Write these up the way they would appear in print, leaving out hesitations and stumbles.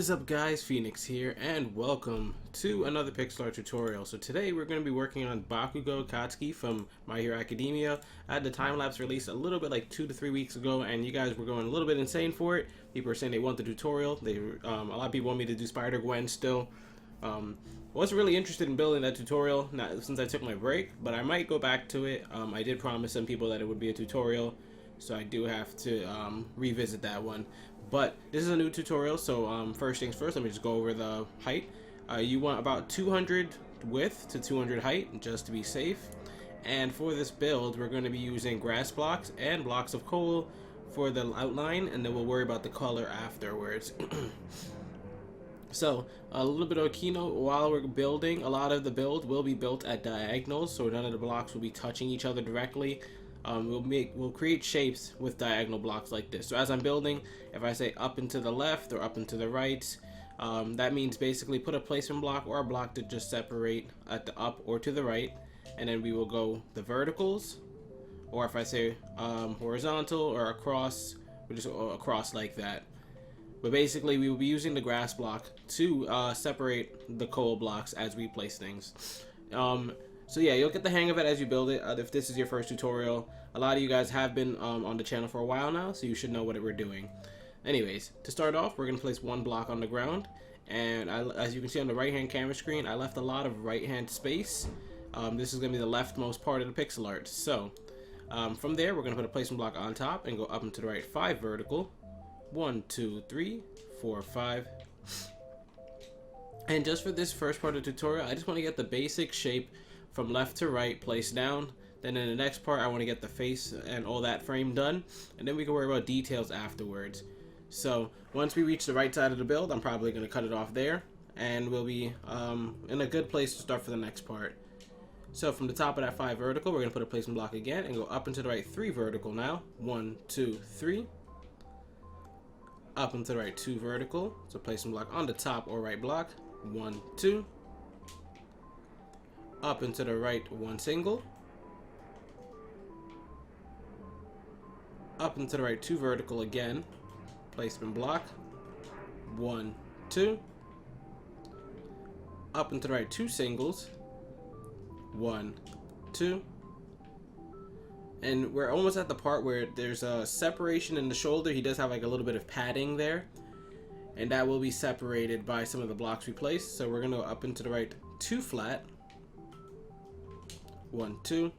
What is up guys, Phoenix here, and welcome to another pixel art tutorial. So today we're going to be working on Bakugo Katsuki from My Hero Academia. I had the time-lapse release a little bit like 2 to 3 weeks ago, and you guys were going a little bit insane for it. People were saying they want the tutorial. A lot of people want me to do Spider-Gwen still. Wasn't really interested in building that tutorial since I took my break, but I might go back to it. I did promise some people that it would be a tutorial, so I do have to revisit that one. But this is a new tutorial, so first things first, let me just go over the height. You want about 200 width to 200 height, just to be safe. And for this build, we're going to be using grass blocks and blocks of coal for the outline, and then we'll worry about the color afterwards. So, a little bit of a keynote while we're building. A lot of the build will be built at diagonals, so none of the blocks will be touching each other directly. We'll create shapes with diagonal blocks like this. So as I'm building, if I say up and to the left or up and to the right, that means basically put a placement block or a block to just separate at the up or to the right, and then we will go the verticals, or if I say horizontal or across, we'll just go across like that. But basically we will be using the grass block to separate the coal blocks as we place things. So yeah, you'll get the hang of it as you build it. If this is your first tutorial, a lot of you guys have been on the channel for a while now, so you should know what we're doing. Anyways, to start off, we're going to place one block on the ground, and as you can see on the right hand camera screen, I left a lot of right hand space. This is going to be the leftmost part of the pixel art. So from there, we're going to put a placement block on top and go up and to the right 5 vertical. 1, 2, 3, 4, 5. And just for this first part of the tutorial, I just want to get the basic shape from left to right placed down. Then in the next part, I want to get the face and all that frame done, and then we can worry about details afterwards. So once we reach the right side of the build, I'm probably going to cut it off there, and we'll be in a good place to start for the next part. So from the top of that 5 vertical, we're going to put a placement block again and go up and to the right 3 vertical now. 1, 2, 3. Up and to the right 2 vertical. So placement block on the top or right block. 1, 2. Up and to the right 1 single. Up and to the right 2 vertical again. Placement block. 1, 2. Up and to the right 2 singles. 1, 2. And we're almost at the part where there's a separation in the shoulder. He does have like a little bit of padding there, and that will be separated by some of the blocks we place. So we're gonna go up and to the right 2 flat. 1, 2.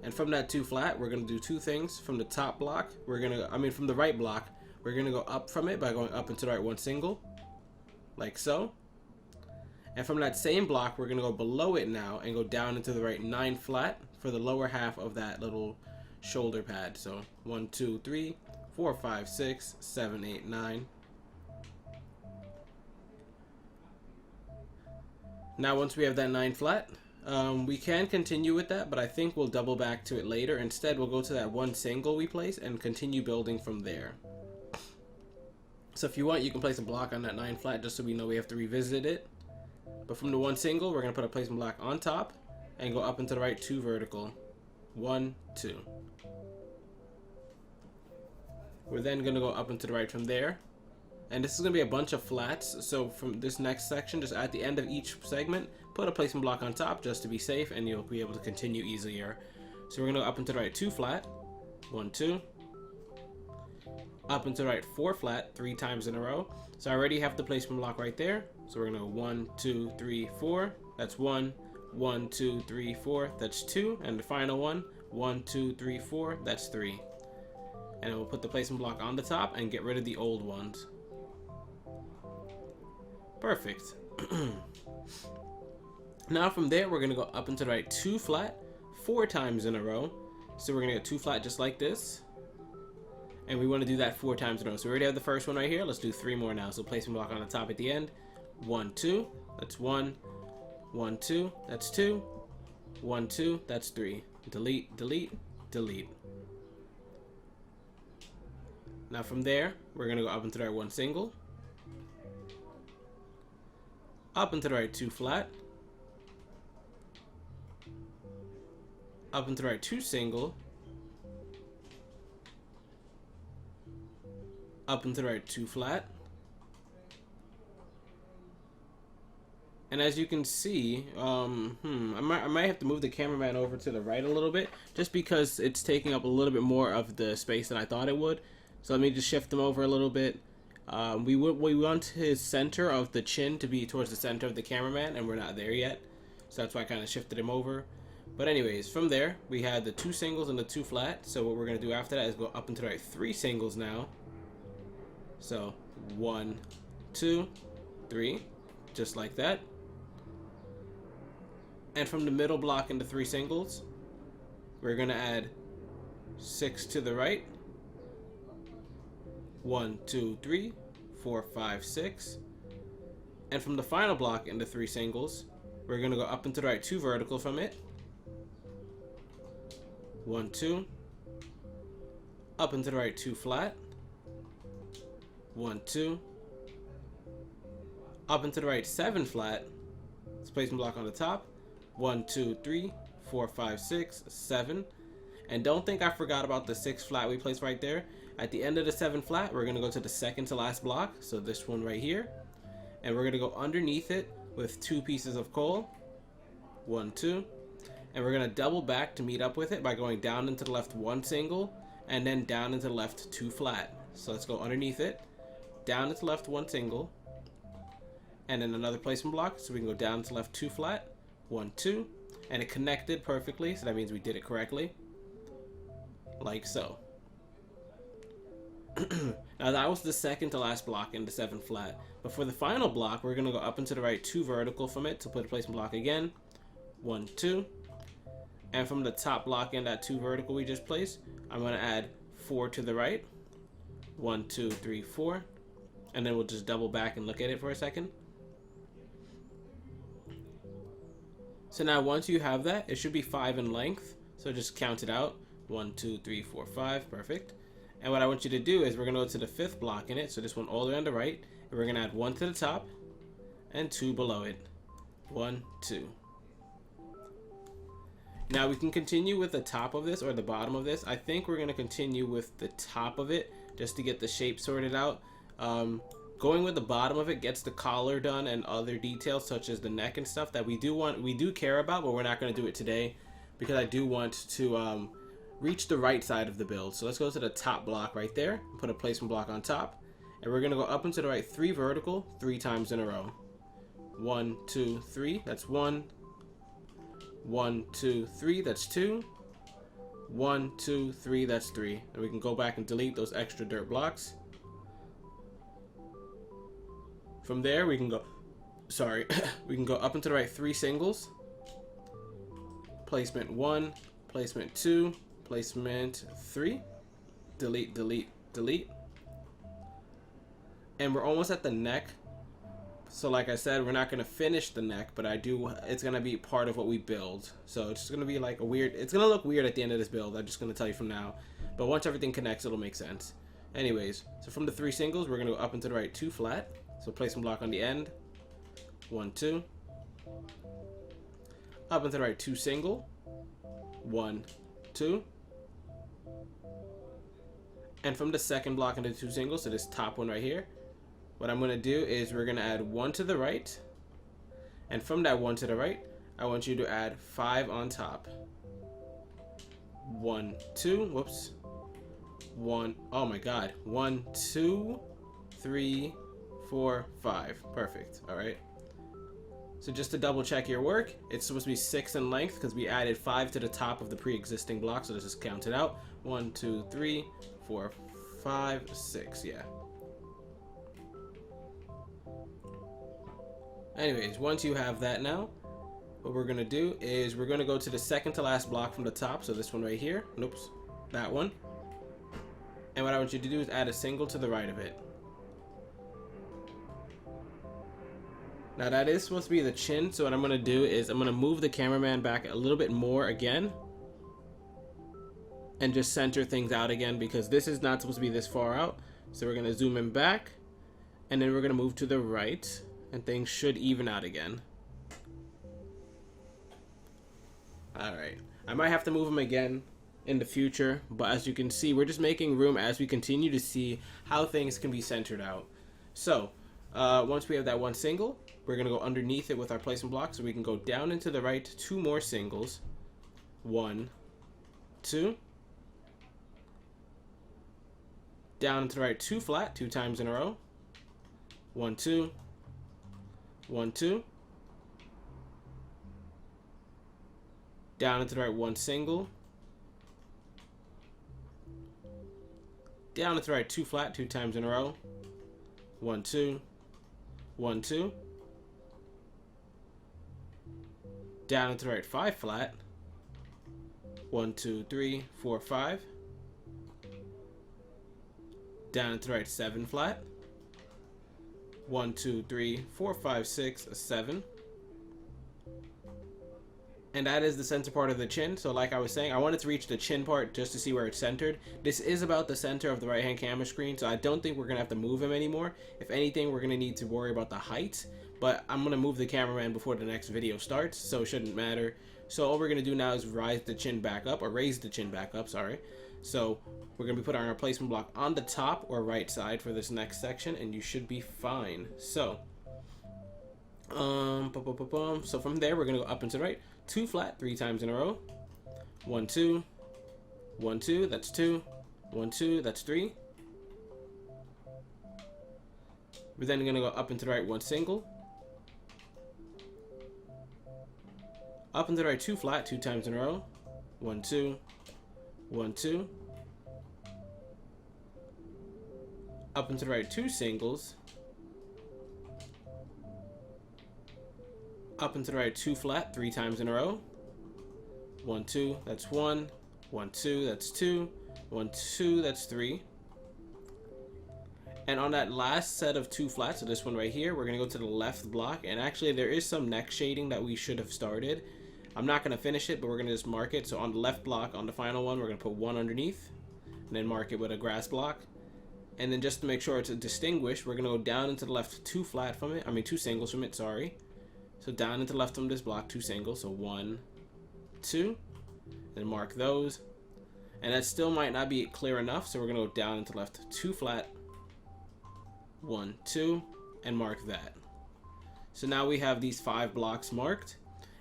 And from that 2 flat, we're gonna do 2 things. From the top block, from the right block, we're gonna go up from it by going up and to the right 1 single, like so. And from that same block, we're gonna go below it now and go down into the right 9 flat for the lower half of that little shoulder pad. So 1, 2, 3, 4, 5, 6, 7, 8, 9. Now once we have that 9 flat, we can continue with that, but I think we'll double back to it later. Instead, we'll go to that 1 single we place and continue building from there. So if you want, you can place a block on that 9 flat just so we know we have to revisit it. But from the 1 single, we're going to put a placement block on top and go up and to the right 2 vertical. 1, 2. We're then going to go up and to the right from there. And this is going to be a bunch of flats. So from this next section, just at the end of each segment, put a placement block on top just to be safe, and you'll be able to continue easier. So we're going to go up and to the right 2 flat. 1, 2. Up and to the right 4 flat 3 times in a row. So I already have the placement block right there. So we're going to go 1, 2, 3, 4. That's 1. 1, 2, 3, 4. That's 2. And the final one, 1, 2, 3, 4. That's 3. And then we'll put the placement block on the top and get rid of the old ones. Perfect. Now from there, we're going to go up and to the right 2 flat 4 times in a row. So we're going to get 2 flat just like this. And we want to do that 4 times in a row. So we already have the first one right here. Let's do 3 more now. So placement block on the top at the end. 1, 2. That's 1. 1, 2. That's 2. 1, 2. That's 3. Delete, delete, delete. Now from there, we're going to go up and to the right 1 single. Up and to the right 2 flat. Up and to the right 2 single. Up and to the right 2 flat. And as you can see, I might have to move the cameraman over to the right a little bit, just because it's taking up a little bit more of the space than I thought it would. So let me just shift him over a little bit. We want his center of the chin to be towards the center of the cameraman, and we're not there yet. So that's why I kind of shifted him over. But anyways, from there, we had the 2 singles and the 2 flat. So what we're going to do after that is go up and to the right 3 singles now. So 1, 2, 3, just like that. And from the middle block into 3 singles, we're going to add 6 to the right. 1, 2, 3, 4, 5, 6. And from the final block into 3 singles, we're going to go up and to the right 2 vertical from it. 1, 2. Up and to the right 2 flat. 1, 2. Up and to the right 7 flat. Let's place a block on the top. 1, 2, 3, 4, 5, 6, 7. And don't think I forgot about the 6 flat we placed right there. At the end of the 7 flat, we're going to go to the second to last block. So this one right here. And we're going to go underneath it with 2 pieces of coal. 1, 2. And we're going to double back to meet up with it by going down into the left 1 single. And then down into the left 2 flat. So let's go underneath it. Down into the left 1 single. And then another placement block. So we can go down to left 2 flat. 1, 2. And it connected perfectly. So that means we did it correctly. Like so. Now that was the second to last block in the 7 flat. But for the final block, we're going to go up and to the right 2 vertical from it to put a placement block again. 1, 2. And from the top block in that 2 vertical we just placed, I'm going to add 4 to the right. 1, 2, 3, 4. And then we'll just double back and look at it for a second. So now once you have that, it should be 5 in length. So just count it out. 1, 2, 3, 4, 5. Perfect. And what I want you to do is we're going to go to the 5th block in it. So this one all the way on the right. And we're going to add 1 to the top and 2 below it. 1, 2. Now we can continue with the top of this or the bottom of this. I think we're going to continue with the top of it just to get the shape sorted out. Going with the bottom of it gets the collar done and other details such as the neck and stuff that we do care about, but we're not going to do it today because I do want to reach the right side of the build. So let's go to the top block right there, put a placement block on top, and we're going to go up and to the right 3 vertical 3 times in a row. 1, 2, 3, that's 1. 1, 2, 3, that's 2. 1, 2, 3, that's 3. And we can go back and delete those extra dirt blocks. From there, we can go, we can go up and to the right 3 singles. Placement 1, placement 2, placement 3. Delete, delete, delete. And we're almost at the neck. So like I said, we're not going to finish the neck, but it's going to be part of what we build. So it's going to be like it's going to look weird at the end of this build. I'm just going to tell you from now. But once everything connects, it'll make sense. Anyways, so from the 3 singles, we're going to go up and to the right 2 flat. So placement block on the end. 1, 2. Up and to the right 2 single. 1, 2. And from the second block into 2 singles, so this top one right here, what I'm going to do is we're going to add 1 to the right. And from that 1 to the right, I want you to add 5 on top. 1, 2. Whoops. 1. Oh my god. 1, 2, 3, 4, 5. Perfect. All right. So just to double check your work, it's supposed to be 6 in length because we added 5 to the top of the pre-existing block. So let's just count it out. 1, 2, 3, 4, 5, 6. Yeah. Anyways, once you have that now, what we're going to do is we're going to go to the second to last block from the top. So this one right here. Nope. That one. And what I want you to do is add a single to the right of it. Now that is supposed to be the chin. So what I'm going to do is I'm going to move the cameraman back a little bit more again. And just center things out again because this is not supposed to be this far out. So we're going to zoom in back. And then we're going to move to the right. And things should even out again. Alright. I might have to move them again in the future. But as you can see, we're just making room as we continue to see how things can be centered out. So, once we have that 1 single, we're going to go underneath it with our placement block, so we can go down and to the right 2 more singles. 1, 2. Down and to the right 2 flat, 2 times in a row. 1, 2. 1, 2. Down and to the right 1 single. Down and to the right 2 flat, 2 times in a row. 1, 2. 1, 2. Down and to the right 5 flat. 1, 2, 3, 4, 5. Down and to the right 7 flat. 1, 2, 3, 4, 5, 6, 7. And that is the center part of the chin. So like I was saying, I wanted to reach the chin part just to see where it's centered. This is about the center of the right hand camera screen, so I don't think we're gonna have to move him anymore. If anything, we're gonna need to worry about the height, but I'm gonna move the cameraman before the next video starts, so it shouldn't matter. So all we're gonna do now is raise the chin back up, sorry. So we're gonna be putting our placement block on the top or right side for this next section, and you should be fine. So so from there we're gonna go up and to the right 2 flat 3 times in a row. 1, 2. 1, 2, that's 2. 1, 2, that's 3. We're then gonna go up and to the right 1 single. Up and to the right 2 flat 2 times in a row. 1, 2. 1, 2. Up and to the right 2 singles. Up and to the right 2 flat 3 times in a row. 1, 2, that's 1. 1, 2, that's 2. 1, 2, that's 3. And on that last set of 2 flats, so this one right here, we're gonna go to the left block, and actually there is some neck shading that we should have started. I'm not gonna finish it, but we're gonna just mark it. So on the left block, on the final one, we're gonna put 1 underneath, and then mark it with a grass block. And then just to make sure it's distinguished, we're gonna go down into the left 2 flat from it, 2 singles from it, sorry. So down into the left from this block, 2 singles, so 1, 2, then mark those. And that still might not be clear enough, so we're gonna go down into the left 2 flat, 1, 2, and mark that. So now we have these 5 blocks marked.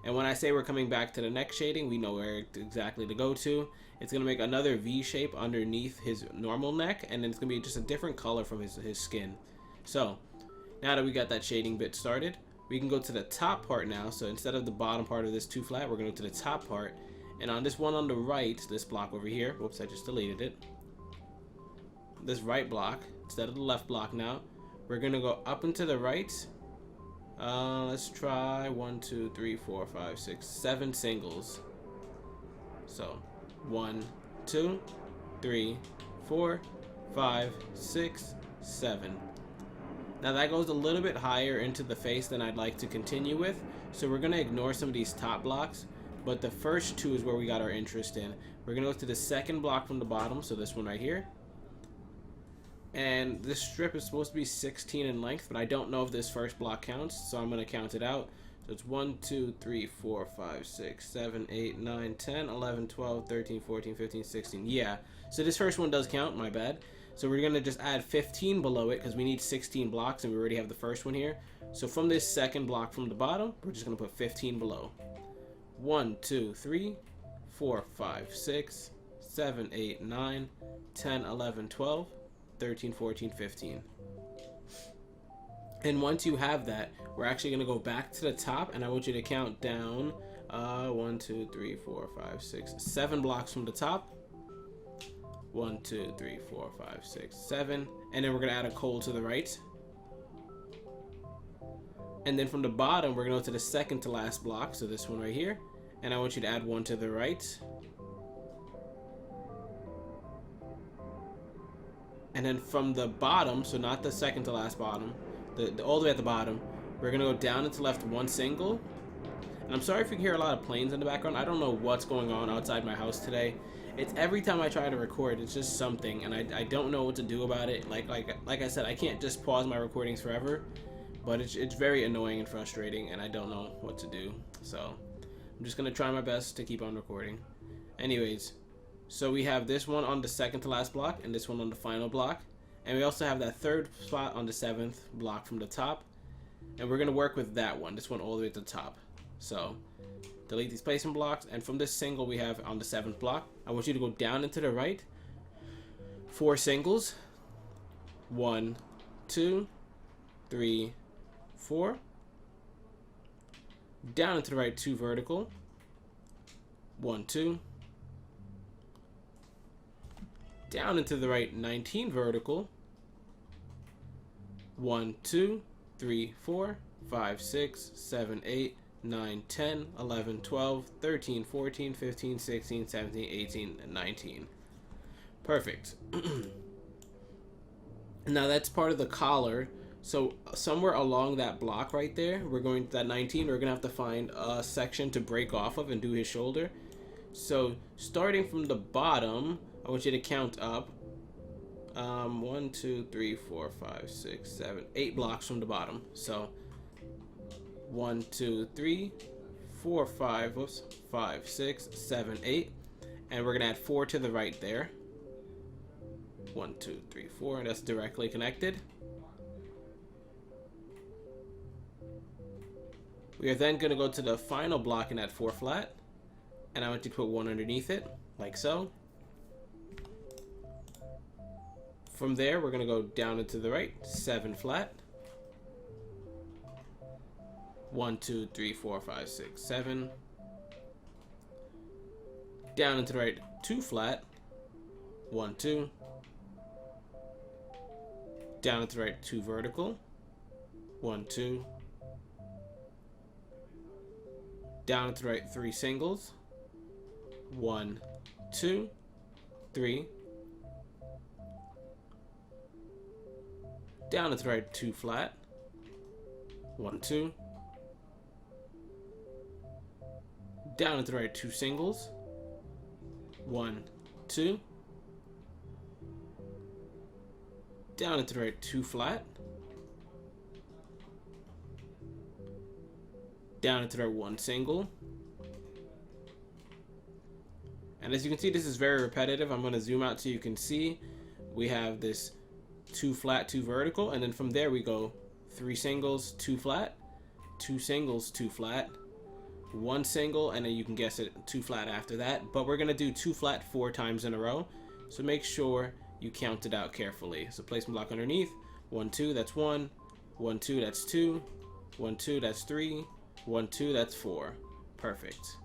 And when I say we're coming back to the neck shading, we know where exactly to go to. It's gonna make another V shape underneath his normal neck, and then it's gonna be just a different color from his skin. So now that we got that shading bit started, we can go to the top part now. So instead of the bottom part of this 2 flat, we're going to go to the top part. And on this one on the right, this block over here, whoops, I just deleted it. This right block, instead of the left block now, we're going to go up and to the right. Let's try 1, 2, 3, 4, 5, 6, 7 singles. So 1, 2, 3, 4, 5, 6, 7. Now that goes a little bit higher into the face than I'd like to continue with, so we're going to ignore some of these top blocks, but the first 2 is where we got our interest in. We're going to go to the second block from the bottom, so this one right here. And this strip is supposed to be 16 in length, but I don't know if this first block counts, so I'm going to count it out. So it's 1, 2, 3, 4, 5, 6, 7, 8, 9, 10, 11, 12, 13, 14, 15, 16. Yeah, so this first one does count, my bad. So we're going to just add 15 below it because we need 16 blocks and we already have the first one here. So from this second block from the bottom, we're just going to put 15 below. 1, 2, 3, 4, 5, 6, 7, 8, 9, 10, 11, 12, 13, 14, 15. And once you have that, we're actually going to go back to the top, and I want you to count down 1, 2, 3, 4, 5, 6, 7 blocks from the top. 1, 2, 3, 4, 5, 6, 7. And then we're going to add a coal to the right. And then from the bottom, we're going to go to the second to last block, so this one right here. And I want you to add 1 to the right. And then from the bottom, so not the second to last bottom, the all the way at the bottom, we're going to go down and to left 1 single. And I'm sorry if you can hear a lot of planes in the background. I don't know what's going on outside my house today. It's every time I try to record, it's just something, and I don't know what to do about it. Like I said, I can't just pause my recordings forever, but it's very annoying and frustrating, and I don't know what to do. So I'm just gonna try my best to keep on recording. Anyways, so we have this one on the second to last block, and this one on the final block, and we also have that third spot on the 7th block from the top. and we're going to work with that one, this one all the way at the top. So delete these placement blocks, and from this single we have on the 7th block, I want you to go down and to the right 4 singles. 1, 2, 3, 4. Down and to the right 2 vertical. 1, 2. Down and to the right 19 vertical. 1, 2, 3, 4, 5, 6, 7, 8, 9, 10, 11, 12, 13, 14, 15, 16, 17, 18, and 19. Perfect. Now that's part of the collar. So somewhere along that block right there, we're going to that 19, we're gonna have to find a section to break off of and do his shoulder. So starting from the bottom, I want you to count up 1, 2, 3, 4, 5, 6, 7, 8 blocks from the bottom. So 1, 2, 3, 4, 5, whoops, 5, 6, 7, 8, and we're gonna add 4 to the right there. 1, 2, 3, 4, and that's directly connected. We are then going to go to the final block in that 4 flat, and I want you to put 1 underneath it, like so. From there, we're going to go down and to the right, 7 flat. 1, 2, 3, 4, 5, 6, 7. Down and to the right, 2 flat. 1, 2. Down and to the right, 2 vertical. 1, 2. Down and to the right, 3 singles. 1, 2, 3. Down and to the right, 2 flat. 1, 2. Down and to the right, 2 singles. 1, 2. Down and to the right, 2 flat. Down and to the right, 1 single. And as you can see, this is very repetitive. I'm going to zoom out so you can see we have this 2 flat, 2 vertical, and then from there we go 3 singles, 2 flat, 2 singles, 2 flat, 1 single, and then you can guess it, 2 flat after that. But we're going to do 2 flat 4 times in a row, so make sure you count it out carefully. So placement block underneath, 1, 2, that's 1, 1, 2, that's 2, 1, 2, that's 3, 1, 2, that's 4. Perfect.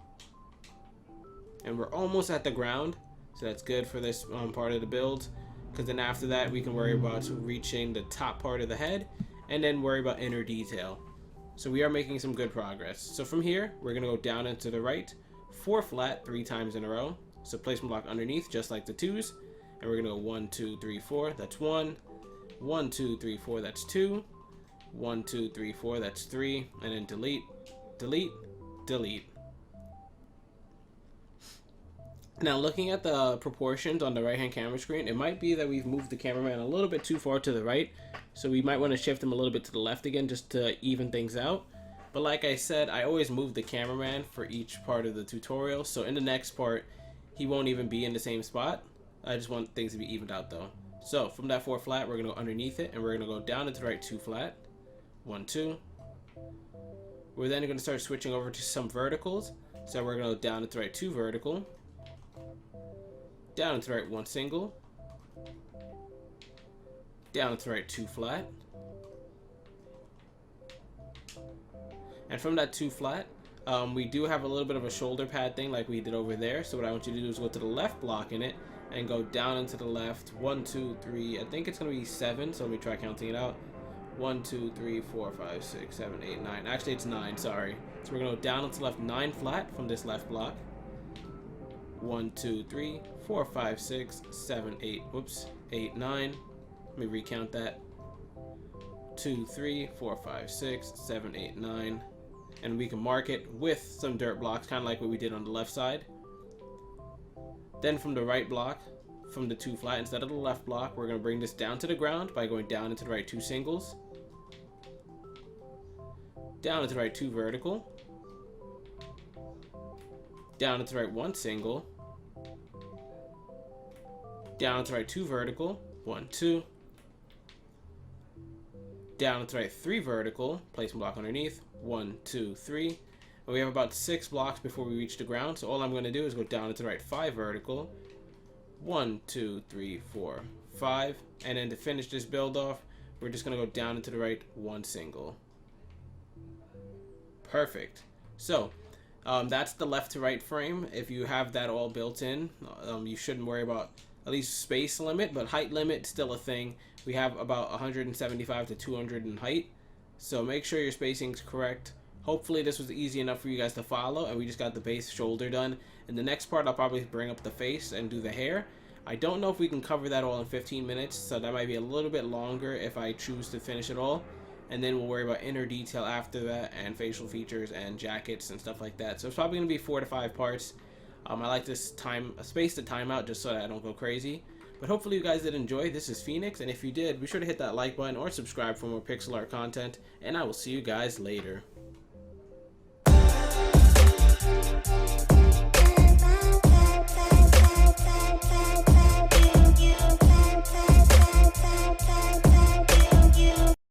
And we're almost at the ground, so that's good for this part of the build, because then after that we can worry about reaching the top part of the head and then worry about inner detail. So we are making some good progress. So from here we're going to go down and to the right 4 flat 3 times in a row. So placement block underneath just like the 2s, and we're going to go 1, 2, 3, 4, that's 1, 1, 2, 3, 4, that's 2, 1, 2, 3, 4, that's 3, and then delete, delete, delete. Now looking at the proportions on the right hand camera screen, it might be that we've moved the cameraman a little bit too far to the right, so we might want to shift him a little bit to the left again just to even things out. But like I said, I always move the cameraman for each part of the tutorial, so in the next part he won't even be in the same spot. I just want things to be evened out though. So from that 4 flat, we're going to go underneath it, and we're going to go down and to the right 2 flat, 1, 2. We're then going to start switching over to some verticals, so we're going to go down and to the right 2 vertical, down and to the right 1 single, down and to the right 2 flat, and from that 2 flat, we do have a little bit of a shoulder pad thing like we did over there. So what I want you to do is go to the left block in it and go down into the left 1, 2, 3. I think it's going to be 7, so let me try counting it out. 1, 2, 3, 4, 5, 6, 7, 8, 9. Actually, it's 9, sorry. So we're going to go down into the left 9 flat from this left block. 1, 2, 3, 4, 5, 6, 7, 8. Whoops, 8, 9. Let me recount that. 2, 3, 4, 5, 6, 7, 8, 9. And we can mark it with some dirt blocks, kind of like what we did on the left side. Then from the right block, from the 2 flat instead of the left block, we're going to bring this down to the ground by going down into the right 2 singles, down into the right 2 vertical, down into the right 1 single, down into the right 2 vertical, 1, 2, down into the right 3 vertical, place a block underneath, 1, 2, 3. And we have about 6 blocks before we reach the ground, so all I'm going to do is go down into the right 5 vertical, 1, 2, 3, 4, 5. And then to finish this build off, we're just going to go down into the right 1 single. Perfect. So that's the left to right frame. If you have that all built in, you shouldn't worry about at least space limit, but height limit still a thing. We have about 175 to 200 in height, so make sure your spacing's correct. Hopefully this was easy enough for you guys to follow, and we just got the base shoulder done. In the next part, I'll probably bring up the face and do the hair. I don't know if we can cover that all in 15 minutes, so that might be a little bit longer if I choose to finish it all. And then we'll worry about inner detail after that, and facial features and jackets and stuff like that. So it's probably going to be 4 to 5 parts. I like this space the time out just so that I don't go crazy. But hopefully you guys did enjoy. This is Phoenix, and if you did, be sure to hit that like button or subscribe for more pixel art content, and I will see you guys later.